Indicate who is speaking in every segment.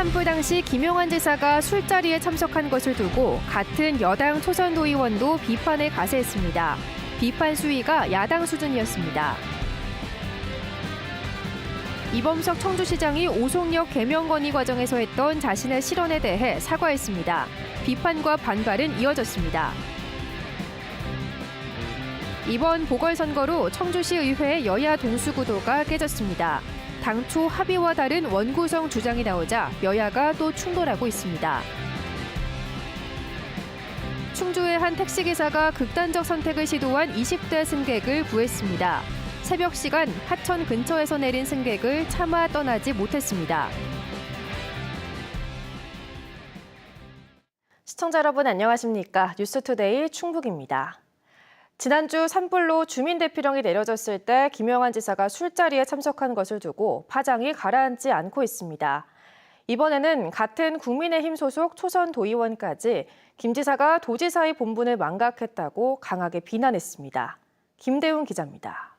Speaker 1: 산불 당시 김용환 지사가 술자리에 참석한 것을 두고 같은 여당 초선 도의원도 비판에 가세했습니다. 비판 수위가 야당 수준이었습니다. 이범석 청주시장이 오송역 개명 건의 과정에서 했던 자신의 실언에 대해 사과했습니다. 비판과 반발은 이어졌습니다. 이번 보궐선거로 청주시 의회 여야 동수구도가 깨졌습니다. 당초 합의와 다른 원구성 주장이 나오자 여야가 또 충돌하고 있습니다. 충주의 한 택시기사가 극단적 선택을 시도한 20대 승객을 구했습니다. 새벽 시간 하천 근처에서 내린 승객을 차마 떠나지 못했습니다. 시청자 여러분 안녕하십니까? 뉴스투데이 충북입니다. 지난주 산불로 주민 대피령이 내려졌을 때 김용환 지사가 술자리에 참석한 것을 두고 파장이 가라앉지 않고 있습니다. 이번에는 같은 국민의힘 소속 초선 도의원까지 김 지사가 도지사의 본분을 망각했다고 강하게 비난했습니다. 김대웅 기자입니다.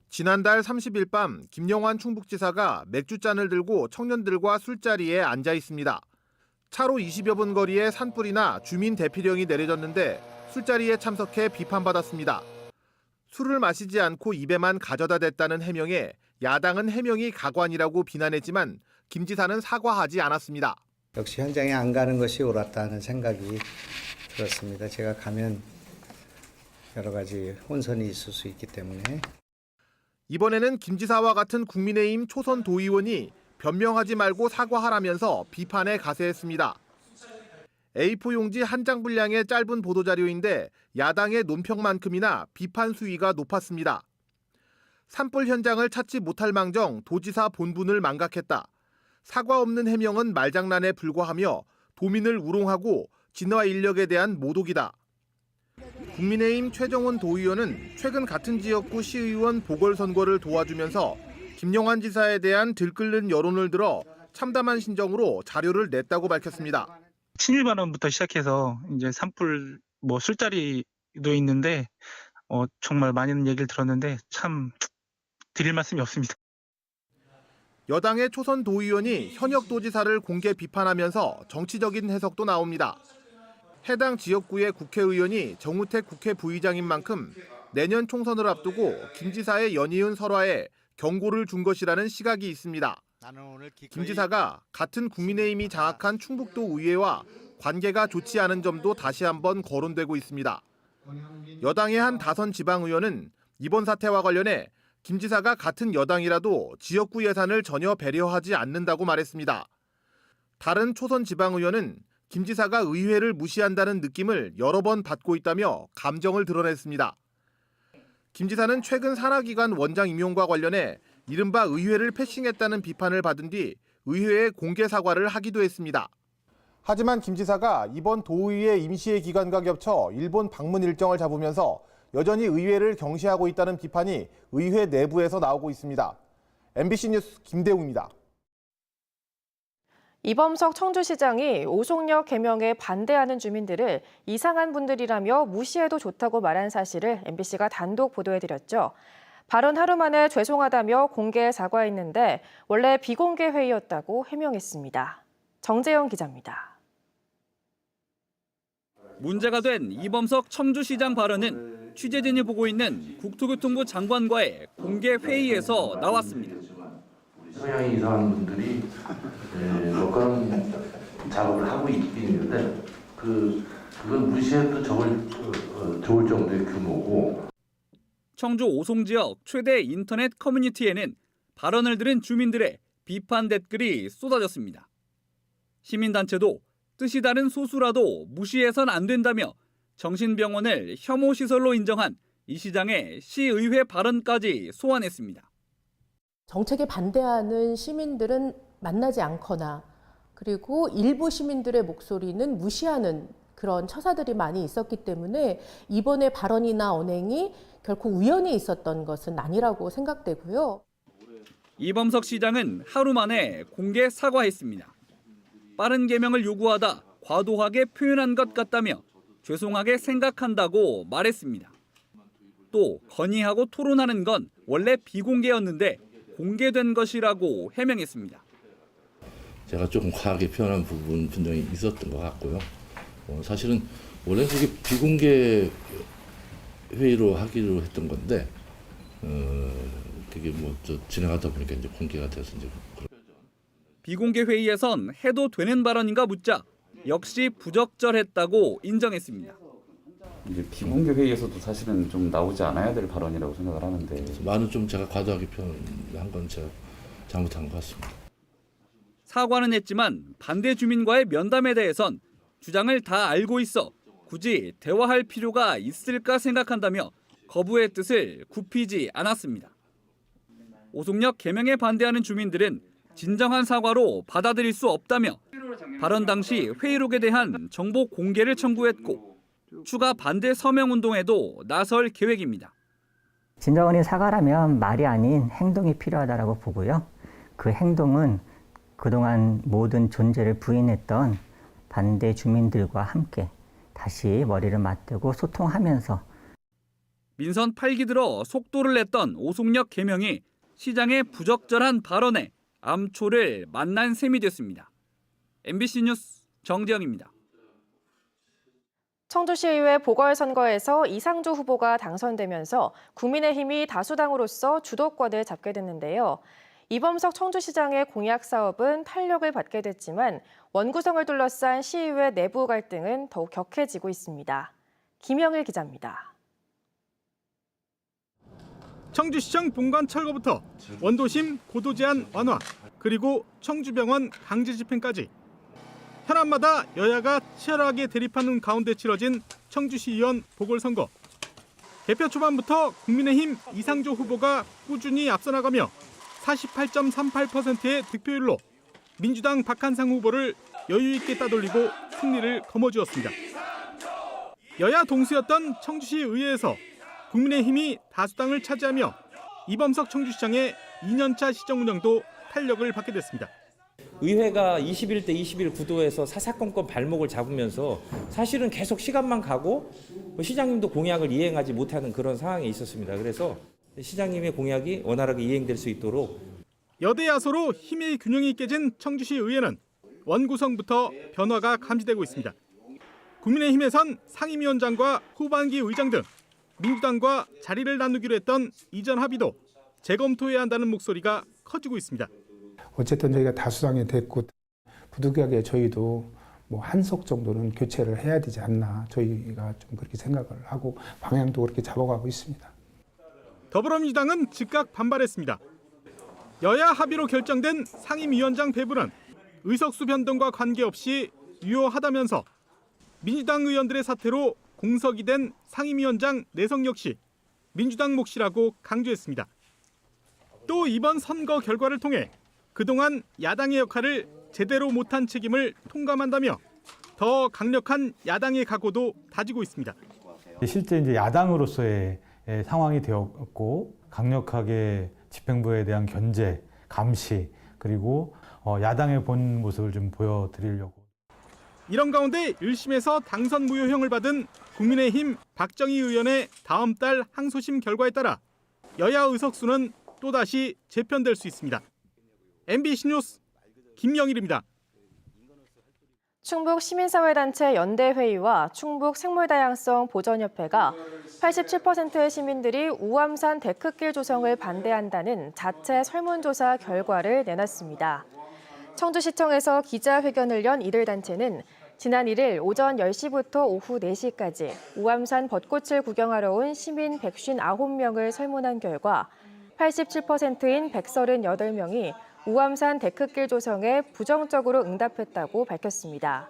Speaker 2: 지난달 30일 밤 김용환 충북지사가 맥주잔을 들고 청년들과 술자리에 앉아 있습니다. 차로 20여 분 거리에 산불이 나 주민 대피령이 내려졌는데 술자리에 참석해 비판받았습니다. 술을 마시지 않고 입에만 가져다 댔다는 해명에 야당은 해명이 가관이라고 비난했지만 김 지사는 사과하지 않았습니다.
Speaker 3: 역시 현장에 안 가는 것이 옳았다는 생각이 들었습니다. 제가 가면 여러 가지 혼선이 있을 수 있기 때문에.
Speaker 2: 이번에는 김 지사와 같은 국민의힘 초선 도의원이 변명하지 말고 사과하라면서 비판에 가세했습니다. A4 용지 한 장 분량의 짧은 보도자료인데 야당의 논평만큼이나 비판 수위가 높았습니다. 산불 현장을 찾지 못할 망정 도지사 본분을 망각했다. 사과 없는 해명은 말장난에 불과하며 도민을 우롱하고 진화 인력에 대한 모독이다. 국민의힘 최정원 도의원은 최근 같은 지역구 시의원 보궐선거를 도와주면서 김용환 지사에 대한 들끓는 여론을 들어 참담한 심정으로 자료를 냈다고 밝혔습니다.
Speaker 4: 친일 발언부터 시작해서 이제 산불 술자리도 있는데 정말 많은 얘기를 들었는데 참 드릴 말씀이 없습니다.
Speaker 2: 여당의 초선 도의원이 현역 도지사를 공개 비판하면서 정치적인 해석도 나옵니다. 해당 지역구의 국회의원이 정우택 국회 부의장인 만큼 내년 총선을 앞두고 김 지사의 연이은 설화에 경고를 준 것이라는 시각이 있습니다. 김 지사가 같은 국민의힘이 장악한 충북도 의회와 관계가 좋지 않은 점도 다시 한번 거론되고 있습니다. 여당의 한 다선 지방의원은 이번 사태와 관련해 김 지사가 같은 여당이라도 지역구 예산을 전혀 배려하지 않는다고 말했습니다. 다른 초선 지방의원은 김 지사가 의회를 무시한다는 느낌을 여러 번 받고 있다며 감정을 드러냈습니다. 김 지사는 최근 산하기관 원장 임용과 관련해 이른바 의회를 패싱했다는 비판을 받은 뒤 의회에 공개 사과를 하기도 했습니다. 하지만 김 지사가 이번 도의회 임시회 기간과 겹쳐 일본 방문 일정을 잡으면서 여전히 의회를 경시하고 있다는 비판이 의회 내부에서 나오고 있습니다. MBC 뉴스 김대웅입니다.
Speaker 1: 이범석 청주시장이 오송역 개명에 반대하는 주민들을 이상한 분들이라며 무시해도 좋다고 말한 사실을 MBC가 단독 보도해드렸죠. 발언 하루 만에 죄송하다며 공개 사과했는데 원래 비공개 회의였다고 해명했습니다. 정재영 기자입니다.
Speaker 5: 문제가 된 이범석 청주시장 발언은 취재진이 보고 있는 국토교통부 장관과의 공개 회의에서 나왔습니다.
Speaker 6: 성향이 이상한 분들이 그런 작업을 하고 있긴 있는데 그건 무시해도 좋을 정도의 규모고.
Speaker 5: 청주 오송 지역 최대 인터넷 커뮤니티에는 발언을 들은 주민들의 비판 댓글이 쏟아졌습니다. 시민단체도 뜻이 다른 소수라도 무시해선 안 된다며 정신병원을 혐오시설로 인정한 이 시장의 시의회 발언까지 소환했습니다.
Speaker 7: 정책에 반대하는 시민들은 만나지 않거나 그리고 일부 시민들의 목소리는 무시하는 그런 처사들이 많이 있었기 때문에 이번에 발언이나 언행이 결코 우연히 있었던 것은 아니라고 생각되고요.
Speaker 5: 이범석 시장은 하루 만에 공개 사과했습니다. 빠른 개명을 요구하다 과도하게 표현한 것 같다며 죄송하게 생각한다고 말했습니다. 또 건의하고 토론하는 건 원래 비공개였는데 공개된 것이라고 해명했습니다.
Speaker 6: 제가 조금 과하게 표현한 부분 분명히 있었던 것 같고요. 사실은 원래 그게 비공개 회의로 하기로 했던 건데 그게 진행하다 보니까 이제 공개가 돼서 이제
Speaker 5: 비공개 회의에선 해도 되는 발언인가 묻자 역시 부적절했다고 인정했습니다.
Speaker 8: 이제 비공개 회의에서도 사실은 좀 나오지 않아야 될 발언이라고 생각을 하는데
Speaker 6: 많은 좀 제가 과도하게 표현한 건 제가 잘못한 것 같습니다.
Speaker 5: 사과는 했지만 반대 주민과의 면담에 대해선 주장을 다 알고 있어 굳이 대화할 필요가 있을까 생각한다며 거부의 뜻을 굽히지 않았습니다. 오송역 개명에 반대하는 주민들은 진정한 사과로 받아들일 수 없다며 발언 당시 회의록에 대한 정보 공개를 청구했고 추가 반대 서명 운동에도 나설 계획입니다.
Speaker 9: 진정한 사과라면 말이 아닌 행동이 필요하다고 보고요. 그 행동은 그동안 모든 존재를 부인했던 반대 주민들과 함께 다시 머리를 맞대고 소통하면서
Speaker 5: 민선 8기 들어 속도를 냈던 오송역 개명이 시장의 부적절한 발언에 암초를 만난 셈이 됐습니다. MBC 뉴스 정재영입니다.
Speaker 1: 청주시의회 보궐선거에서 이상조 후보가 당선되면서 국민의힘이 다수당으로서 주도권을 잡게 됐는데요. 이범석 청주시장의 공약 사업은 탄력을 받게 됐지만 원구성을 둘러싼 시의회 내부 갈등은 더욱 격해지고 있습니다. 김영일 기자입니다.
Speaker 2: 청주시청 본관 철거부터 원도심 고도 제한 완화, 그리고 청주병원 강제 집행까지 현안마다 여야가 치열하게 대립하는 가운데 치러진 청주시의원 보궐선거. 개표 초반부터 국민의힘 이상조 후보가 꾸준히 앞서 나가며 48.38%의 득표율로 민주당 박한상 후보를 여유 있게 따돌리고 승리를 거머쥐었습니다. 여야 동수였던 청주시 의회에서 국민의힘이 다수당을 차지하며 이범석 청주시장의 2년차 시정 운영도 탄력을 받게 됐습니다.
Speaker 10: 의회가 21대 21 구도에서 사사건건 발목을 잡으면서 사실은 계속 시간만 가고 시장님도 공약을 이행하지 못하는 그런 상황에 있었습니다. 그래서 시장님의 공약이 원활하게 이행될 수 있도록
Speaker 2: 여대 야소로 힘의 균형이 깨진 청주시 의회는 원구성부터 변화가 감지되고 있습니다. 국민의힘에선 상임위원장과 후반기 의장 등 민주당과 자리를 나누기로 했던 이전 합의도 재검토해야 한다는 목소리가 커지고 있습니다.
Speaker 11: 어쨌든 저희가 다수당이 됐고 부득이하게 저희도 한석 정도는 교체를 해야 되지 않나 저희가 좀 그렇게 생각을 하고 방향도 그렇게 잡아가고 있습니다.
Speaker 2: 더불어민주당은 즉각 반발했습니다. 여야 합의로 결정된 상임위원장 배분은 의석수 변동과 관계없이 유효하다면서 민주당 의원들의 사퇴로 공석이 된 상임위원장 내성 역시 민주당 몫이라고 강조했습니다. 또 이번 선거 결과를 통해 그동안 야당의 역할을 제대로 못한 책임을 통감한다며 더 강력한 야당의 각오도 다지고 있습니다.
Speaker 12: 실제 이제 야당으로서의 상황이 되었고 강력하게 집행부에 대한 견제, 감시 그리고 야당의 본 모습을 좀 보여드리려고.
Speaker 2: 이런 가운데 1심에서 당선 무효형을 받은 국민의힘 박정희 의원의 다음 달 항소심 결과에 따라 여야 의석수는 또다시 재편될 수 있습니다. MBC 뉴스 김영일입니다.
Speaker 1: 충북 시민사회단체 연대회의와 충북 생물다양성 보전협회가 87%의 시민들이 우암산 데크길 조성을 반대한다는 자체 설문조사 결과를 내놨습니다. 청주시청에서 기자회견을 연 이들 단체는 지난 1일 오전 10시부터 오후 4시까지 우암산 벚꽃을 구경하러 온 시민 159명을 설문한 결과 87%인 138명이 우암산 데크길 조성에 부정적으로 응답했다고 밝혔습니다.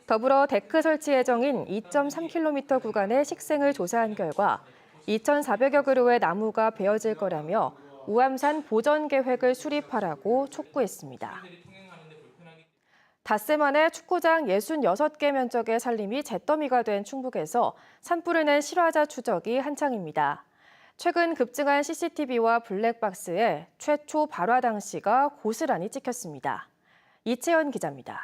Speaker 1: 더불어 데크 설치 예정인 2.3km 구간의 식생을 조사한 결과 2,400여 그루의 나무가 베어질 거라며 우암산 보전 계획을 수립하라고 촉구했습니다. 닷새 만에 축구장 66개 면적의 산림이 잿더미가 된 충북에서 산불을 낸 실화자 추적이 한창입니다. 최근 급증한 CCTV와 블랙박스에 최초 발화 당시가 고스란히 찍혔습니다. 이채연 기자입니다.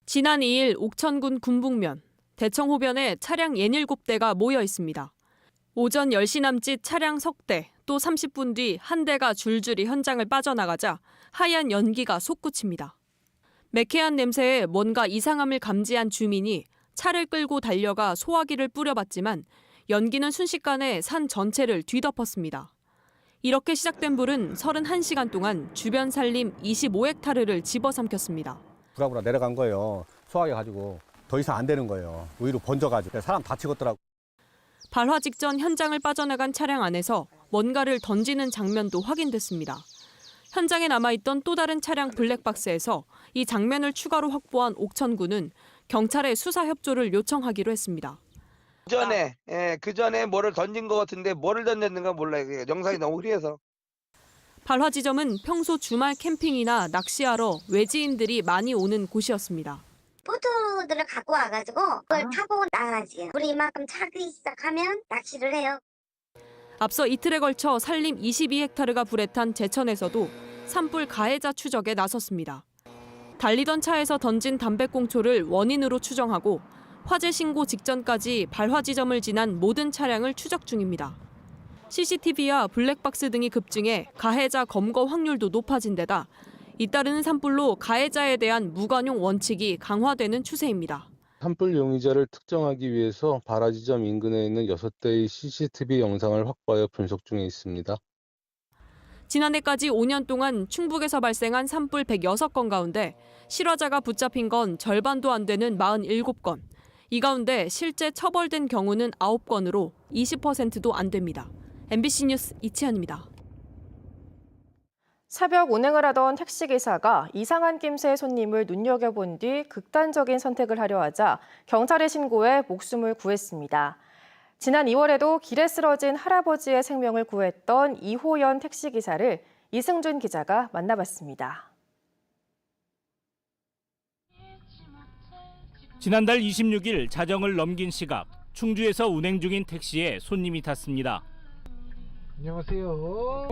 Speaker 13: 지난 2일 옥천군 군북면, 대청호변에 차량 67대가 모여 있습니다. 오전 10시 남짓 차량 석 대, 또 30분 뒤 한 대가 줄줄이 현장을 빠져나가자 하얀 연기가 솟구칩니다. 매캐한 냄새에 뭔가 이상함을 감지한 주민이 차를 끌고 달려가 소화기를 뿌려봤지만 연기는 순식간에 산 전체를 뒤덮었습니다. 이렇게 시작된 불은 31시간 동안 주변 산림 25헥타르를 집어삼켰습니다.
Speaker 14: 부랴부랴 내려간 거예요. 소화기 가지고 더 이상 안 되는 거예요. 위로 번져가지고 사람 다치겠더라고.
Speaker 13: 발화 직전 현장을 빠져나간 차량 안에서 뭔가를 던지는 장면도 확인됐습니다. 현장에 남아있던 또 다른 차량 블랙박스에서 이 장면을 추가로 확보한 옥천군은 경찰에 수사 협조를 요청하기로 했습니다.
Speaker 15: 그 전에 뭐를 던진 것 같은데 뭐를 던졌는가 몰라요. 영상이 너무 흐려서.
Speaker 13: 발화 지점은 평소 주말 캠핑이나 낚시하러 외지인들이 많이 오는 곳이었습니다.
Speaker 16: 보트들을 갖고 와가지고 그걸 타고 나가지. 물이 이만큼 차기 시작하면 낚시를 해요.
Speaker 13: 앞서 이틀에 걸쳐 산림 22헥타르가 불에 탄 제천에서도 산불 가해자 추적에 나섰습니다. 달리던 차에서 던진 담배꽁초를 원인으로 추정하고 화재 신고 직전까지 발화 지점을 지난 모든 차량을 추적 중입니다. CCTV와 블랙박스 등이 급증해 가해자 검거 확률도 높아진 데다 잇따르는 산불로 가해자에 대한 무관용 원칙이 강화되는 추세입니다.
Speaker 17: 산불 용의자를 특정하기 위해서 발화 지점 인근에 있는 6대의 CCTV 영상을 확보하여 분석 중에 있습니다.
Speaker 13: 지난해까지 5년 동안 충북에서 발생한 산불 106건 가운데 실화자가 붙잡힌 건 절반도 안 되는 47건. 이 가운데 실제 처벌된 경우는 9건으로 20%도 안 됩니다. MBC 뉴스 이치현입니다.
Speaker 1: 새벽 운행을 하던 택시기사가 이상한 낌새의 손님을 눈여겨본 뒤 극단적인 선택을 하려 하자 경찰에 신고해 목숨을 구했습니다. 지난 2월에도 길에 쓰러진 할아버지의 생명을 구했던 이호연 택시기사를 이승준 기자가 만나봤습니다.
Speaker 18: 지난달 26일 자정을 넘긴 시각, 충주에서 운행 중인 택시에 손님이 탔습니다.
Speaker 19: 안녕하세요.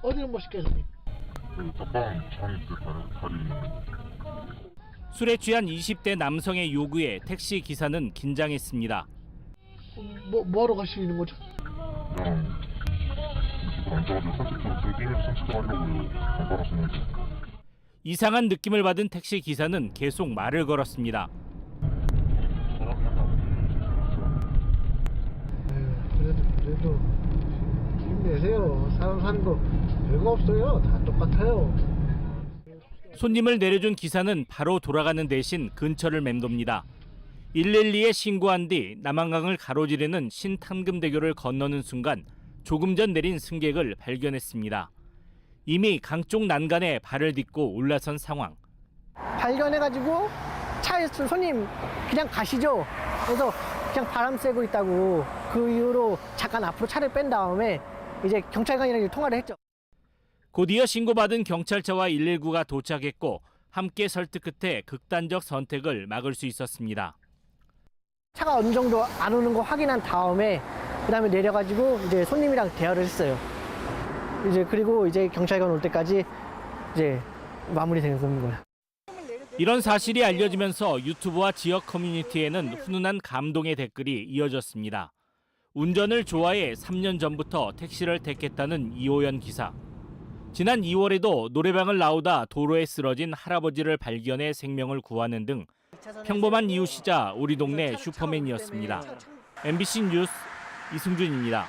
Speaker 19: 어디를 모시겠습니까?
Speaker 18: 술에 취한 20대 남성의 요구에 택시 기사는 긴장했습니다.
Speaker 19: 뭐하러 가시는 거죠?
Speaker 18: 이상한 느낌을 받은 택시 기사는 계속 말을 걸었습니다.
Speaker 19: 그래도 힘내세요. 사람 사는 거 별거 없어요. 다 똑같아요.
Speaker 18: 손님을 내려준 기사는 바로 돌아가는 대신 근처를 맴돕니다. 112에 신고한 뒤 남한강을 가로지르는 신탄금대교를 건너는 순간 조금 전 내린 승객을 발견했습니다. 이미 강 쪽 난간에 발을 딛고 올라선 상황.
Speaker 19: 발견해가지고 차에 있던 손님 그냥 가시죠. 그래서 그냥 바람 쐬고 있다고 그 이후로 잠깐 앞으로 차를 뺀 다음에 이제 경찰관이랑 통화를 했죠.
Speaker 18: 곧이어 신고받은 경찰차와 119가 도착했고 함께 설득 끝에 극단적 선택을 막을 수 있었습니다.
Speaker 19: 차가 어느 정도 안 오는 거 확인한 다음에 그다음에 내려가지고 이제 손님이랑 대화를 했어요. 이제 그리고 이제 경찰관 올 때까지 이제 마무리되는 겁니다.
Speaker 18: 이런 사실이 알려지면서 유튜브와 지역 커뮤니티에는 훈훈한 감동의 댓글이 이어졌습니다. 운전을 좋아해 3년 전부터 택시를 택했다는 이호연 기사. 지난 2월에도 노래방을 나오다 도로에 쓰러진 할아버지를 발견해 생명을 구하는 등 평범한 이웃이자 우리 동네 슈퍼맨이었습니다. MBC 뉴스 이승준입니다.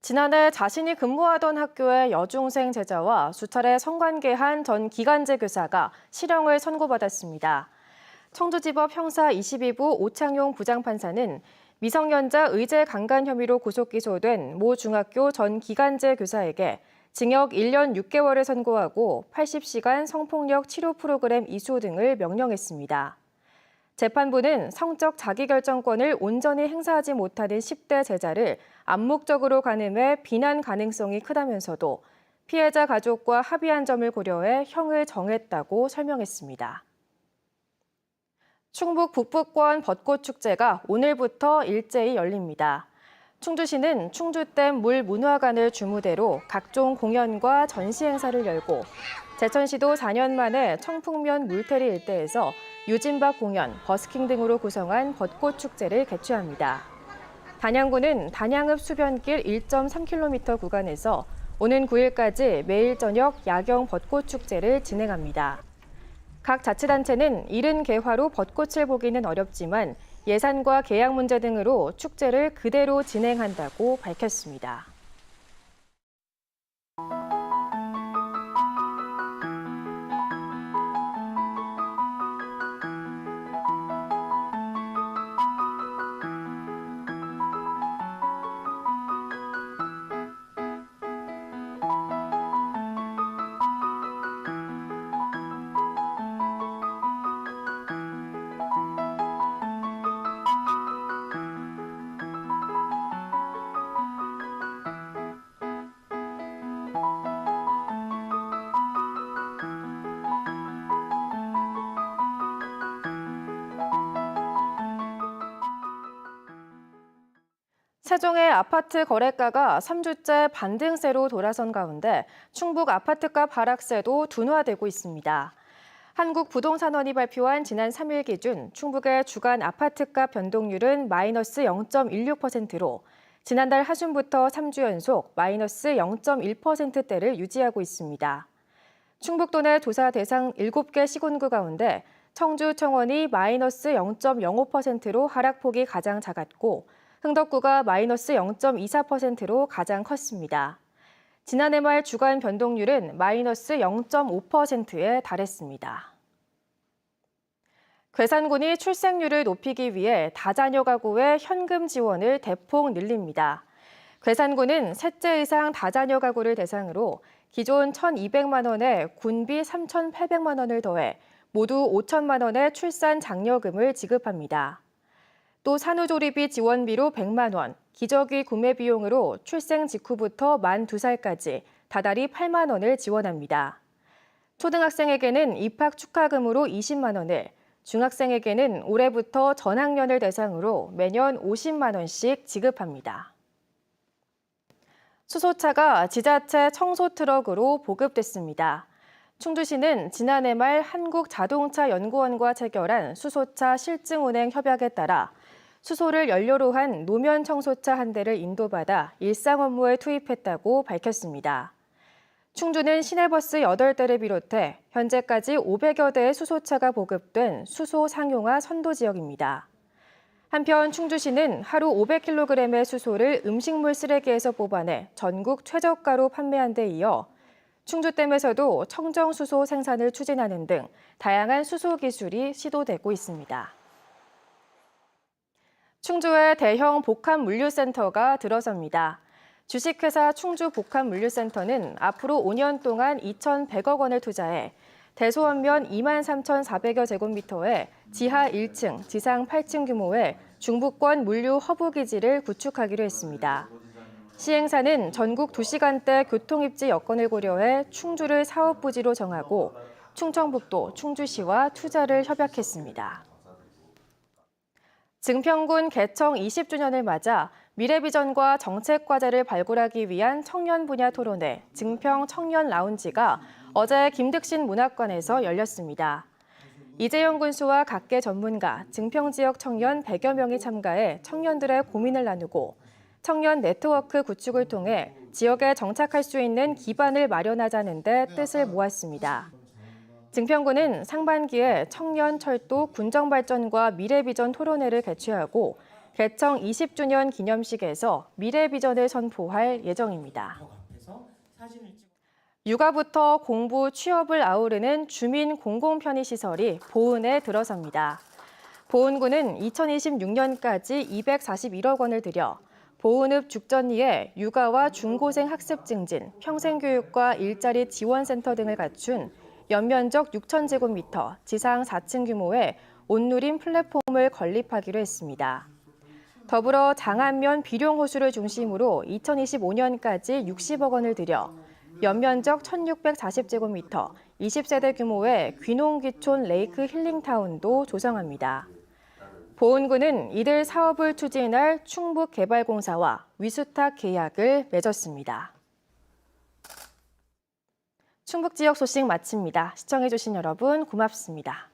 Speaker 1: 지난해 자신이 근무하던 학교의 여중생 제자와 수차례 성관계한 전 기간제 교사가 실형을 선고받았습니다. 청주지법 형사 22부 오창용 부장판사는 미성년자 의제 강간 혐의로 구속 기소된 모 중학교 전 기간제 교사에게 징역 1년 6개월을 선고하고 80시간 성폭력 치료 프로그램 이수 등을 명령했습니다. 재판부는 성적 자기결정권을 온전히 행사하지 못하는 10대 제자를 암묵적으로 가늠해 비난 가능성이 크다면서도 피해자 가족과 합의한 점을 고려해 형을 정했다고 설명했습니다. 충북 북부권 벚꽃축제가 오늘부터 일제히 열립니다. 충주시는 충주댐 물문화관을 주무대로 각종 공연과 전시 행사를 열고 제천시도 4년 만에 청풍면 물테리 일대에서 유진박 공연, 버스킹 등으로 구성한 벚꽃축제를 개최합니다. 단양군은 단양읍 수변길 1.3km 구간에서 오는 9일까지 매일 저녁 야경 벚꽃 축제를 진행합니다. 각 자치단체는 이른 개화로 벚꽃을 보기는 어렵지만 예산과 계약 문제 등으로 축제를 그대로 진행한다고 밝혔습니다. 세종의 아파트 거래가가 3주째 반등세로 돌아선 가운데 충북 아파트값 하락세도 둔화되고 있습니다. 한국부동산원이 발표한 지난 3일 기준 충북의 주간 아파트값 변동률은 마이너스 0.16%로 지난달 하순부터 3주 연속 마이너스 0.1%대를 유지하고 있습니다. 충북도 내 조사 대상 7개 시군구 가운데 청주, 청원이 마이너스 0.05%로 하락폭이 가장 작았고 흥덕구가 마이너스 0.24%로 가장 컸습니다. 지난해 말 주간 변동률은 마이너스 0.5%에 달했습니다. 괴산군이 출생률을 높이기 위해 다자녀 가구의 현금 지원을 대폭 늘립니다. 괴산군은 셋째 이상 다자녀 가구를 대상으로 기존 1,200만 원에 군비 3,800만 원을 더해 모두 5천만 원의 출산 장려금을 지급합니다. 또 산후조리비 지원비로 100만 원, 기저귀 구매 비용으로 출생 직후부터 만 2살까지 다달이 8만 원을 지원합니다. 초등학생에게는 입학 축하금으로 20만 원을, 중학생에게는 올해부터 전학년을 대상으로 매년 50만 원씩 지급합니다. 수소차가 지자체 청소 트럭으로 보급됐습니다. 충주시는 지난해 말 한국자동차연구원과 체결한 수소차 실증 운행 협약에 따라 수소를 연료로 한 노면 청소차 한 대를 인도받아 일상 업무에 투입했다고 밝혔습니다. 충주는 시내버스 8대를 비롯해 현재까지 500여 대의 수소차가 보급된 수소 상용화 선도 지역입니다. 한편 충주시는 하루 500kg의 수소를 음식물 쓰레기에서 뽑아내 전국 최저가로 판매한 데 이어 충주댐에서도 청정수소 생산을 추진하는 등 다양한 수소 기술이 시도되고 있습니다. 충주에 대형 복합물류센터가 들어섭니다. 주식회사 충주복합물류센터는 앞으로 5년 동안 2,100억 원을 투자해 대소원면 23,400여 제곱미터에 지하 1층, 지상 8층 규모의 중부권 물류 허브 기지를 구축하기로 했습니다. 시행사는 전국 2시간대 교통입지 여건을 고려해 충주를 사업부지로 정하고 충청북도, 충주시와 투자를 협약했습니다. 증평군 개청 20주년을 맞아 미래비전과 정책과제를 발굴하기 위한 청년 분야 토론회 증평 청년 라운지가 어제 김득신 문학관에서 열렸습니다. 이재용 군수와 각계 전문가, 증평 지역 청년 100여 명이 참가해 청년들의 고민을 나누고 청년 네트워크 구축을 통해 지역에 정착할 수 있는 기반을 마련하자는 데 뜻을 모았습니다. 증평군은 상반기에 청년, 철도, 군정발전과 미래비전 토론회를 개최하고 개청 20주년 기념식에서 미래비전을 선포할 예정입니다. 육아부터 공부, 취업을 아우르는 주민 공공편의시설이 보은에 들어섭니다. 보은군은 2026년까지 241억 원을 들여 보은읍 죽전리에 육아와 중고생 학습 증진, 평생교육과 일자리 지원센터 등을 갖춘 연면적 6,000제곱미터, 지상 4층 규모의 온누림 플랫폼을 건립하기로 했습니다. 더불어 장안면 비룡호수를 중심으로 2025년까지 60억 원을 들여 연면적 1,640제곱미터, 20세대 규모의 귀농귀촌 레이크 힐링타운도 조성합니다. 보은군은 이들 사업을 추진할 충북개발공사와 위수탁 계약을 맺었습니다. 충북 지역 소식 마칩니다. 시청해주신 여러분 고맙습니다.